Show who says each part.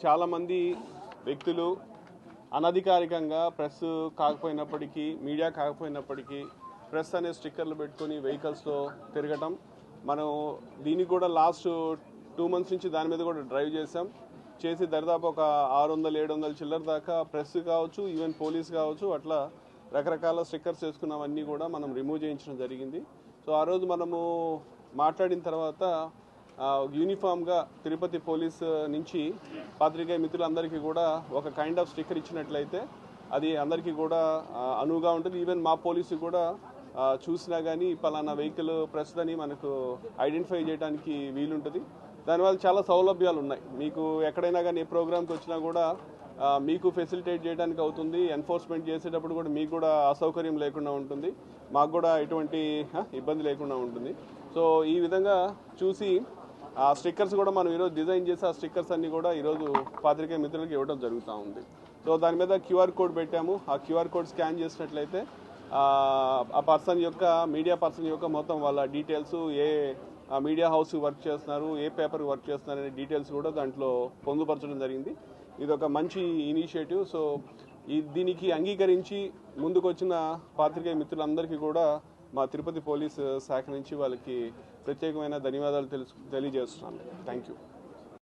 Speaker 1: చాలామంది వ్యక్తులు అనధికారికంగా ప్రెస్ కాకపోయినప్పటికీ, మీడియా కాకపోయినప్పటికీ ప్రెస్ అనే స్టిక్కర్లు పెట్టుకొని వెహికల్స్లో తిరగటం, మనం దీనికి కూడా లాస్ట్ 2 months నుంచి దాని మీద కూడా డ్రైవ్ చేసి దరిదాపు ఒక 600-700 చిల్లర దాకా ప్రెస్ కావచ్చు, ఈవెన్ పోలీస్ కావచ్చు, అట్లా రకరకాల స్టిక్కర్స్ వేసుకున్నవన్నీ కూడా మనం రిమూవ్ చేయించడం జరిగింది. సో ఆ రోజు మనము మాట్లాడిన తర్వాత యూనిఫామ్గా తిరుపతి పోలీస్ నుంచి పాత్రికేయ మిత్రులందరికీ కూడా ఒక కైండ్ ఆఫ్ స్టిక్కర్ ఇచ్చినట్లయితే అది అందరికీ కూడా అనువుగా ఉంటుంది. ఈవెన్ మా పోలీసు కూడా చూసినా కానీ పలానా వెహికల్ ప్రెస్ అని మనకు ఐడెంటిఫై చేయడానికి వీలుంటుంది. దానివల్ల చాలా సౌలభ్యాలు ఉన్నాయి. మీకు ఎక్కడైనా కానీ ఏ ప్రోగ్రామ్కి వచ్చినా కూడా మీకు ఫెసిలిటేట్ చేయడానికి అవుతుంది. ఎన్ఫోర్స్మెంట్ చేసేటప్పుడు కూడా మీకు కూడా అసౌకర్యం లేకుండా ఉంటుంది, మాకు కూడా ఎటువంటి ఇబ్బంది లేకుండా ఉంటుంది. సో ఈ విధంగా చూసి ఆ స్టిక్కర్స్ కూడా మనం ఈరోజు డిజైన్ చేసి ఆ స్టిక్కర్స్ అన్నీ కూడా ఈరోజు పాత్రికేయ మిత్రులకు ఇవ్వడం జరుగుతూ ఉంది. సో దాని మీద QR కోడ్ పెట్టాము. ఆ QR కోడ్ స్కాన్ చేసినట్లయితే ఆ పర్సన్ యొక్క మీడియా పర్సన్ యొక్క మొత్తం వాళ్ళ డీటెయిల్స్, ఏ మీడియా హౌస్ వర్క్ చేస్తున్నారు, ఏ పేపర్ వర్క్ చేస్తున్నారు అనే డీటెయిల్స్ కూడా దాంట్లో పొందుపరచడం జరిగింది. ఇది ఒక మంచి ఇనిషియేటివ్. సో దీనికి అంగీకరించి ముందుకొచ్చిన పాత్రికేయ మిత్రులందరికీ కూడా మా తిరుపతి పోలీస్ శాఖ నుంచి వాళ్ళకి ప్రత్యేకమైన ధన్యవాదాలు తెలియజేస్తున్నాను. Thank you.